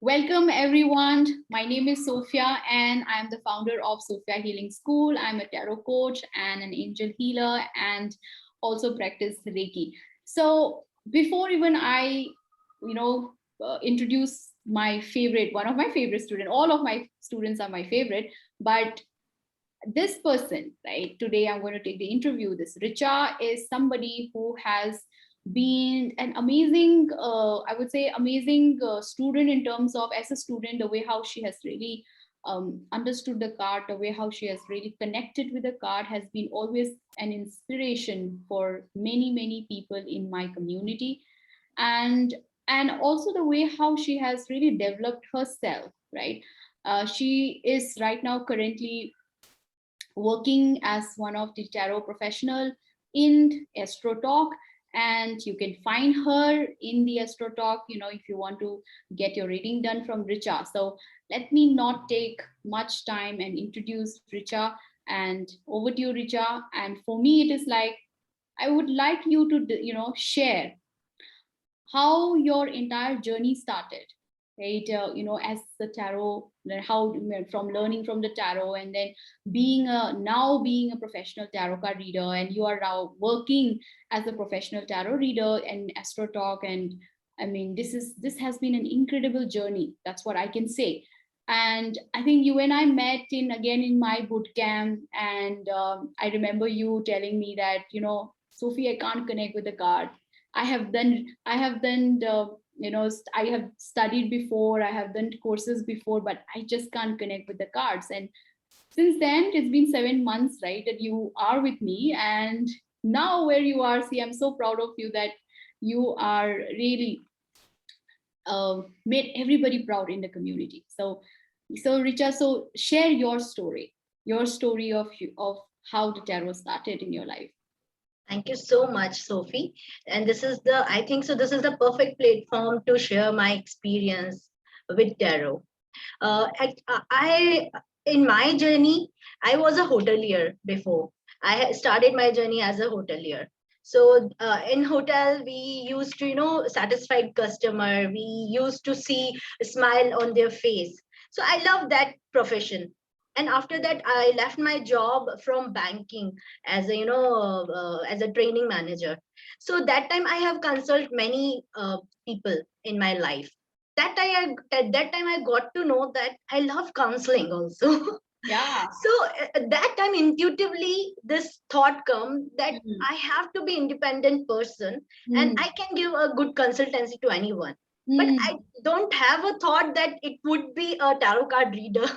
Welcome everyone. My name is Sophia and I'm the founder of Sophia Healing School. I'm a tarot coach and an angel healer and also practice Reiki. So before even I, introduce my favorite, one of my favorite students, all of my students are my favorite, but this person, right, today I'm going to take the interview. This Richa is somebody who has been an amazing, I would say, amazing student in terms of as a student, the way how she has really understood the card, the way how she has really connected with the card has been always an inspiration for many, many people in my community. And also the way how she has really developed herself, right? She is right now currently working as one of the tarot professional in Astro Talk, and you can find her in the Astro Talk, if you want to get your reading done from Richa. So let me not take much time and introduce Richa, and over to you, Richa. And for me it is like I would like you to share how your entire journey started, right? As the tarot, how from learning from the tarot, and then being a professional tarot card reader, and you are now working as a professional tarot reader and Astro Talk. And I mean, this has been an incredible journey. That's what I can say. And I think you and I met in again in my boot camp, and I remember you telling me that, Sophie, I can't connect with the card. I have studied before, I have done courses before, but I just can't connect with the cards. And since then, it's been 7 months, right, that you are with me. And now where you are, see, I'm so proud of you that you are really made everybody proud in the community. So Richa, so share your story of how the tarot started in your life. Thank you so much, Sophie. And I think so, this is the perfect platform to share my experience with tarot. In my journey, I was a hotelier before. Started my journey as a hotelier. So in hotel, we used to, satisfied customer. We used to see a smile on their face. So I love that profession. And after that, I left my job from banking as a, as a training manager. So that time I have consulted many people in my life. At that time I got to know that I love counseling also. Yeah. So at that time intuitively this thought come that Mm. I have to be independent person and Mm. I can give a good consultancy to anyone, but Mm. I don't have a thought that it would be a tarot card reader.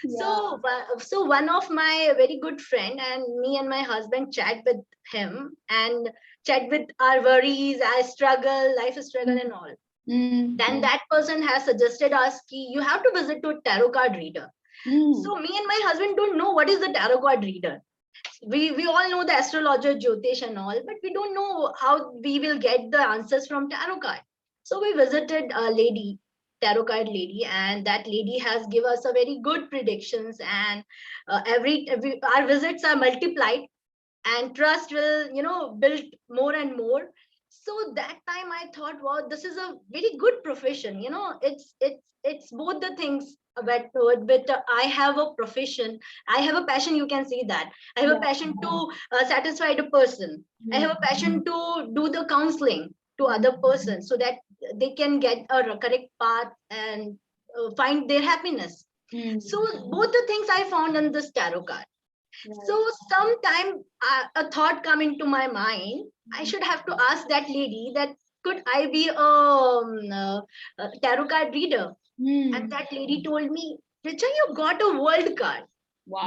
Yeah. So one of my very good friend and me and my husband chat with him and chat with our worries, our struggle, life struggle and all. Mm. Then that person has suggested us ki you have to visit to a tarot card reader. Mm. So me and my husband don't know what is the tarot card reader. We all know the astrologer, Jyotish and all, but we don't know how we will get the answers from tarot card. So we visited a lady, tarot card lady, and that lady has give us a very good predictions. And every our visits are multiplied, and trust will build more and more. So that time I thought, wow, this is a very good profession. It's both the things. But I have a profession, I have a passion, you can see that I have a Yeah. passion to satisfy the person. I have Mm. a passion to do the counseling to other person so that they can get a correct path and find their happiness. So Mm. both the things I found in this tarot card. So Right. sometime a thought come into my mind. I should have to ask that lady that could I be a tarot card reader? And Mm. that lady told me, Richa, you got a world card,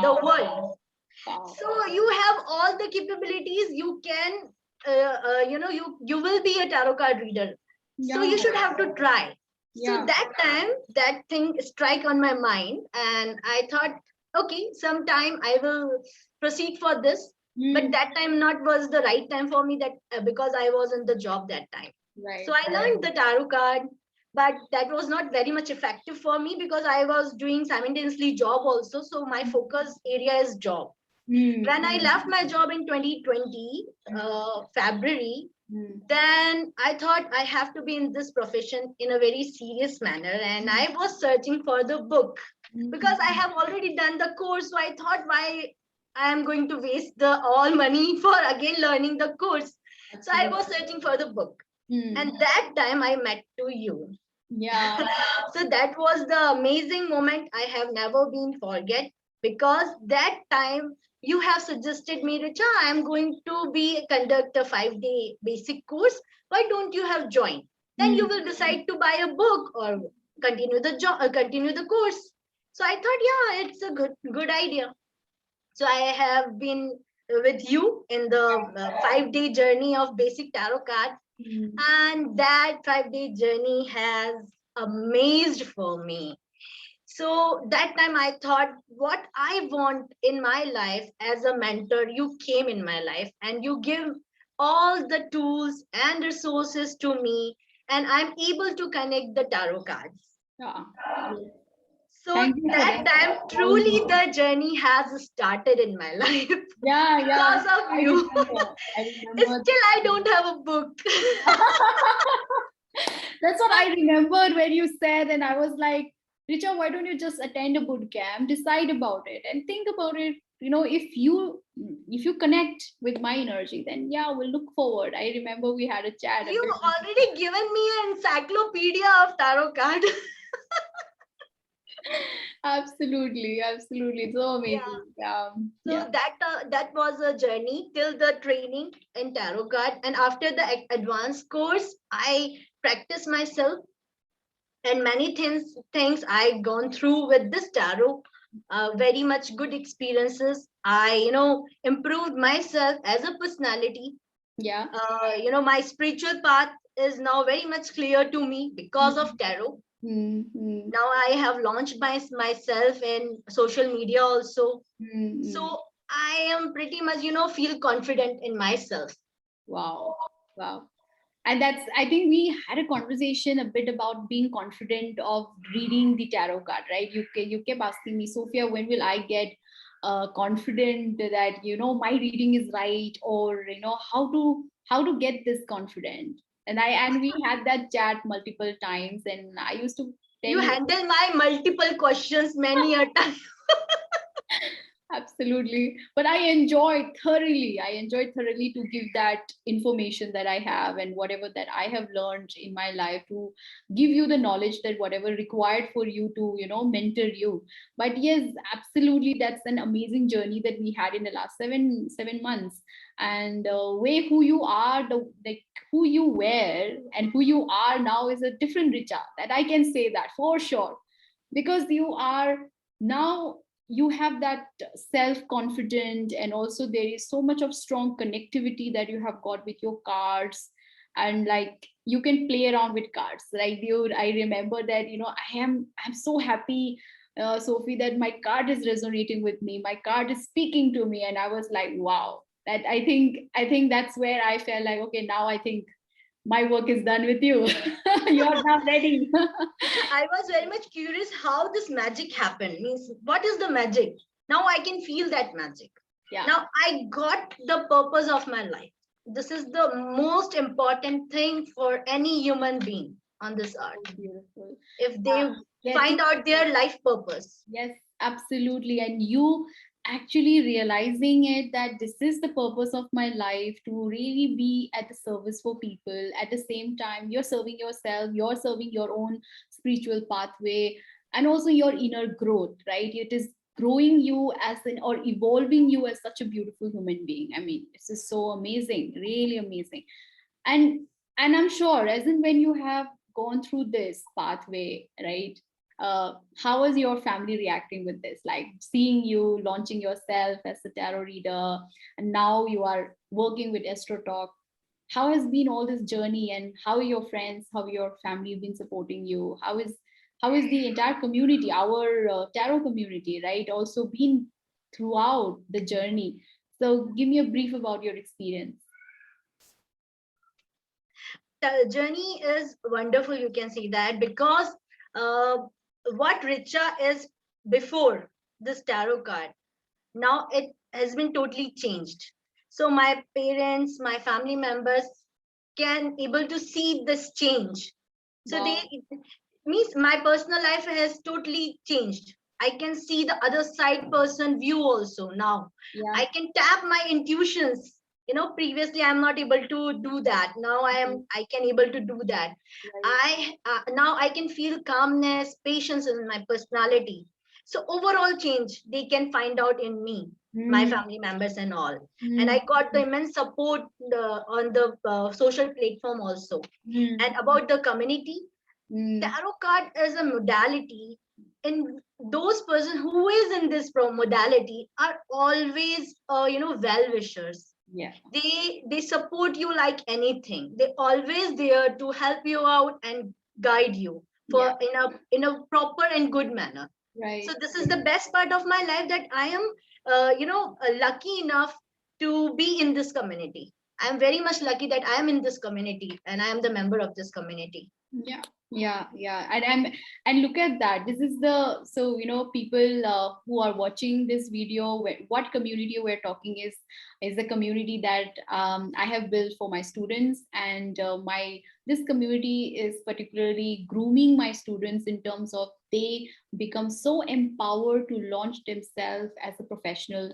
the Wow. world. Wow. So you have all the capabilities. You can, you will be a tarot card reader. So Yeah. you should have to try. So Yeah. that time, that thing strike on my mind, and I thought, okay, sometime I will proceed for this. But Mm. that time not was the right time for me. That because I was in the job that time. So Right. I learned the tarot card, but that was not very much effective for me because I was doing simultaneously job also. So my focus area is job. Mm. When I left my job in 2020 February, Then I thought I have to be in this profession in a very serious manner, and I was searching for the book because I have already done the course. So I thought, why I am going to waste the all money for again learning the course. So I was searching for the book, and that time I met to you. Yeah. So that was the amazing moment I have never been forget, because that time you have suggested me, Richa, I am going to be conduct a 5-day basic course. Why don't you have joined? Then you will decide to buy a book or continue the course. So I thought, yeah, it's a good idea. So I have been with you in the 5-day journey of basic tarot card, and that 5-day journey has amazed for me. So that time I thought, what I want in my life as a mentor, you came in my life and you give all the tools and resources to me, and I'm able to connect the tarot cards. Yeah. So Thank you for that that. time, truly the journey has started in my life Yeah, yeah. because of I you. remember. I remember. Still, I don't have a book. That's what I remembered when you said, and I was like, Richa, why don't you just attend a boot camp, decide about it, and think about it? You know, if you connect with my energy, then yeah, we'll look forward. I remember we had a chat a You bit. already given me an encyclopedia of tarot card. Absolutely, absolutely. So Yeah. amazing. Yeah. So that was a journey till the training in tarot card, and after the advanced course, I practiced myself, and many things I gone through with this tarot. Very much good experiences. I improved myself as a personality. Yeah. My spiritual path is now very much clear to me because of tarot. Mm-hmm. Now I have launched myself in social media also. Mm-hmm. So I am pretty much, feel confident in myself. Wow. Wow. And that's, I think we had a conversation a bit about being confident of reading the tarot card, right? You kept asking me, Sophia, when will I get confident that my reading is right, or how to get this confident? And we had that chat multiple times, and I used to tell You you. handle my multiple questions many a time. Absolutely. But I enjoyed thoroughly to give that information that I have and whatever that I have learned in my life, to give you the knowledge that whatever required for you to, mentor you. But yes, absolutely, that's an amazing journey that we had in the last seven months. And way who you are, who you were and who you are now is a different Richa. That I can say that for sure, because you are now, you have that self confident, and also there is so much of strong connectivity that you have got with your cards. And like, you can play around with cards, like I remember that, I'm so happy, Sophie, that my card is resonating with me, my card is speaking to me. And I was like, wow, that I think that's where I felt like, okay, now I think my work is done with you. You're now ready. I was very much curious how this magic happened. Means, what is the magic? Now I can feel that magic. Yeah. Now I got the purpose of my life. This is the most important thing for any human being on this earth. So beautiful. If they Getting, find out their life purpose. yes, absolutely. And you actually realizing it, that this is the purpose of my life, to really be at the service for people. At the same time, you're serving yourself, you're serving your own spiritual pathway, and also your inner growth, right? It is growing you as an, or evolving you as such a beautiful human being. I mean, this is so amazing, really amazing. And and I'm sure, as in, when you have gone through this pathway, right, how is your family reacting with this, like seeing you launching yourself as a tarot reader, and now you are working with Astro Talk? How has been all this journey, and how are your friends, how your family been supporting you? How is the entire community, our tarot community, right, also been throughout the journey? So give me a brief about your experience. The journey is wonderful, you can see that, because uh, what Richa is before this tarot card, now it has been totally changed. So my parents, my family members, can able to see this change. So Wow. they means my personal life has totally changed. I can see the other side person view also now. Yeah. I can tap my intuitions. Previously I'm not able to do that. Now I can able to do that. Right. I now I can feel calmness, patience in my personality. So overall change they can find out in me, my Mm, family members and all. And mm, I got the immense support on the social platform also. mm, And about the community, mm. tarot card is a modality, and those person who is in this modality are always well wishers. Yeah. They support you like anything. They always there to help you out and guide you for Yeah. in a proper and good manner. So Right. this is the best part of my life, that I am lucky enough to be in this community. I am very much lucky that I am in this community and I am the member of this community. Yeah, yeah. And look at that. This is the, so people who are watching this video, what community we're talking is the community that I have built for my students, and my this community is particularly grooming my students in terms of they become so empowered to launch themselves as a professional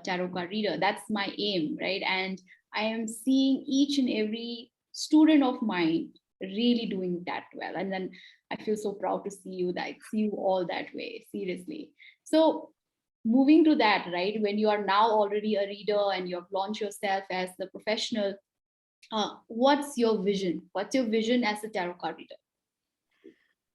tarot card reader. That's my aim, right? And I am seeing each and every student of mine really doing that well, and then I feel so proud to see you all that way, seriously. So moving to that, right, when you are now already a reader and you have launched yourself as the professional, what's your vision as a tarot card reader?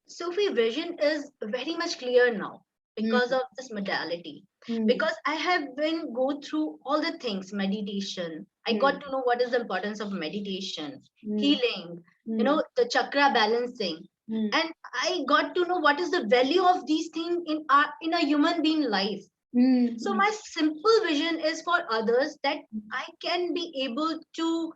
Sophie, vision is very much clear now Mm, because of this modality. mm, Because I have been go through all the things, meditation. I got mm, to know what is the importance of meditation, mm, healing, mm, the chakra balancing. mm, And I got to know what is the value of these things in a human being life. So mm, my simple vision is for others, that I can be able to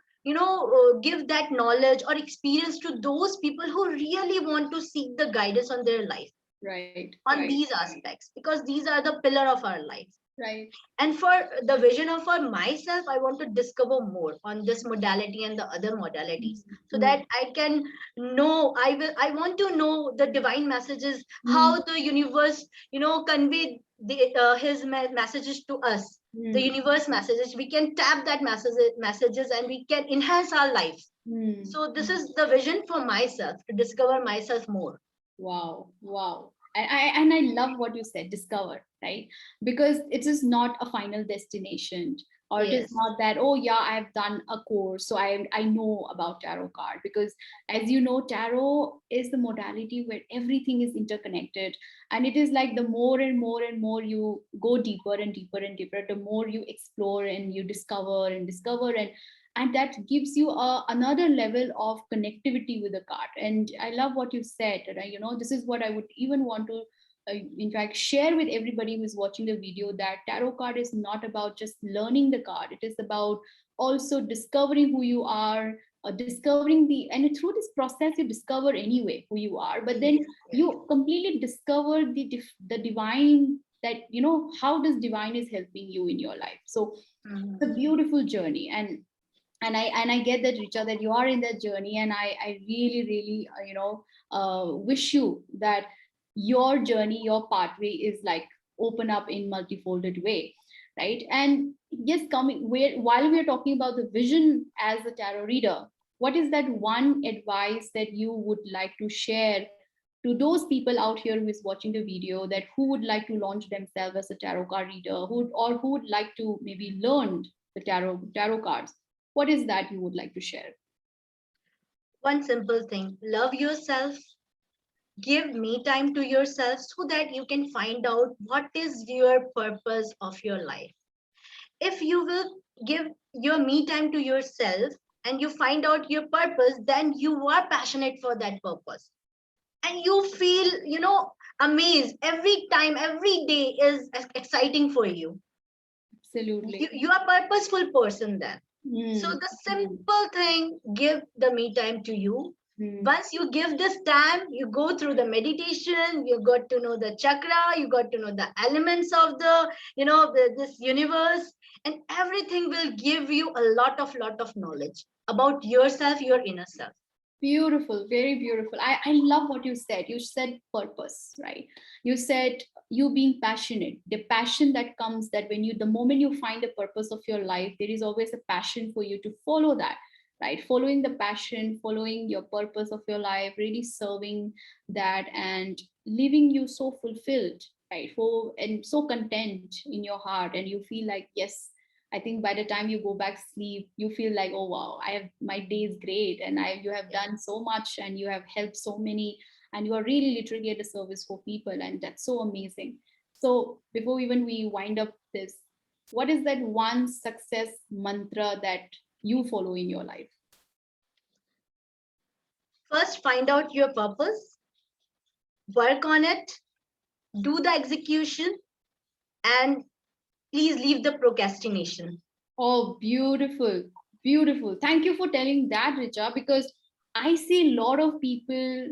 give that knowledge or experience to those people who really want to seek the guidance on their life, right, on right, these aspects, because these are the pillar of our life. right. And for the vision of for myself, I want to discover more on this modality and the other modalities, Mm, so mm, that I can know, I want to know the divine messages, mm, how the universe convey his messages to us. The mm, universe messages, we can tap that messages and we can enhance our lives. mm, So this mm. is the vision for myself, to discover myself more. Wow, wow. And I love what you said, discover, right? Because it is not a final destination, or it is Yes. not that, oh yeah, I've done a course, so I know about tarot card. Because as you know, tarot is the modality where everything is interconnected. And it is like the more and more and more you go deeper and deeper and deeper, the more you explore and you discover and discover, and that gives you another level of connectivity with the card. And I love what you said, right? This is what I would even want to in fact share with everybody who's watching the video, that tarot card is not about just learning the card. It is about also discovering who you are, discovering and through this process you discover anyway who you are, but then Yes. Yes. you completely discover the divine, that how this divine is helping you in your life. So it's a Mhm. beautiful journey. And I get that, Richa, that you are in that journey, and I really really wish you that your journey, your pathway is like open up in multifolded way, right? And yes, coming where while we are talking about the vision as a tarot reader, what is that one advice that you would like to share to those people out here who is watching the video, that who would like to launch themselves as a tarot card reader, who would like to maybe learn the tarot cards? What is that you would like to share? One simple thing: love yourself, give me time to yourself, so that you can find out what is your purpose of your life. If you will give your me time to yourself and you find out your purpose, then you are passionate for that purpose, and you feel amazed every time. Every day is exciting for you. you, Absolutely. you are purposeful person then. So Mm, the mm, simple thing: give the me time to you, Once you give this time, you go through the meditation, you got to know the chakra, you got to know the elements of the, this universe, and everything will give you a lot of knowledge about yourself, your inner self. Beautiful, very beautiful. I love what you said. You said purpose, right? You said you being passionate, the passion that comes, that when you, the moment you find the purpose of your life, there is always a passion for you to follow that, right? Following the passion, following your purpose of your life, really serving that and leaving you so fulfilled, right? For and so content in your heart, and you feel like, yes, I think by the time you go back sleep, you feel like, oh wow, I have, my day is great, and you have done so much, and you have helped so many, and you are really literally at a service for people, and that's so amazing. So before even we wind up this, what is that one success mantra that you follow in your life? First, find out your purpose, work on it, do the execution, and please leave the procrastination. Oh, beautiful, beautiful. Thank you for telling that, Richa, because I see a lot of people,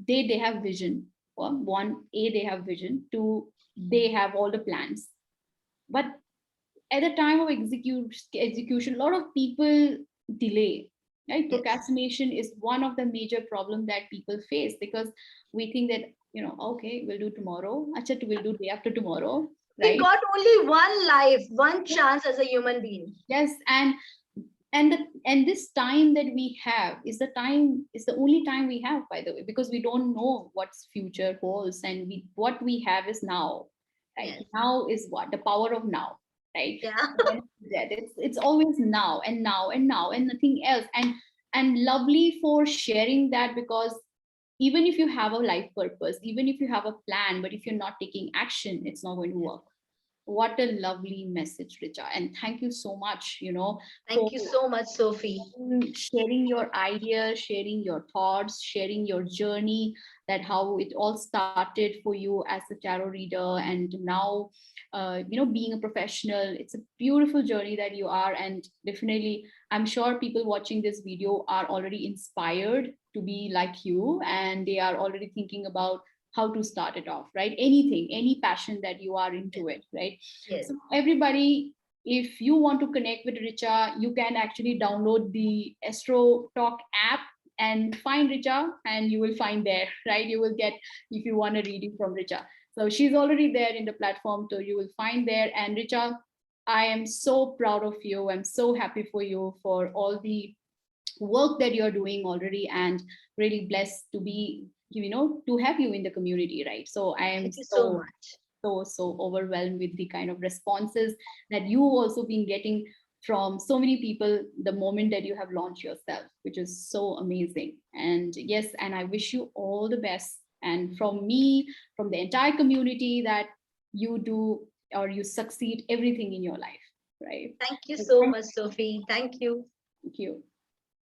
they have vision. One, A, they have vision. Two, they have all the plans. But at the time of execution, a lot of people delay. Right? Yes. Procrastination is one of the major problem that people face, because we think that, okay, we'll do tomorrow. Acha, we'll do day after tomorrow. We Right? got only one life, one chance as a human being. Yes, and this time that we have is the only time we have, by the way, because we don't know what's future holds, and what we have is now, right? Yes. Now is what the power of now, right? Yeah. It's always now and now and now and nothing else, and lovely for sharing that, because even if you have a life purpose, even if you have a plan, but if you're not taking action, it's not going to work. What a lovely message, Richa, and thank you so much, Thank for you so much, Sophie. sharing your ideas, sharing your thoughts, sharing your journey, that how it all started for you as a tarot reader, and now, being a professional. It's a beautiful journey that you are, and definitely, I'm sure people watching this video are already inspired to be like you, and they are already thinking about how to start it off, right? Anything, any passion that you are into it, right? Yes. So everybody, if you want to connect with Richa, you can actually download the Astro Talk app and find Richa, and you will find there, right? You will get, if you want a reading from Richa. So she's already there in the platform, so you will find there. And Richa, I am so proud of you. I'm so happy for you for all the work that you're doing already, and really blessed to be, to have you in the community, right? So I am Thank you so much. so overwhelmed with the kind of responses that you also been getting from so many people the moment that you have launched yourself, which is so amazing. And yes, and I wish you all the best, and from me, from the entire community, that you do, or you succeed everything in your life, right? Thank you So so much, Sophie. Thank you. thank you.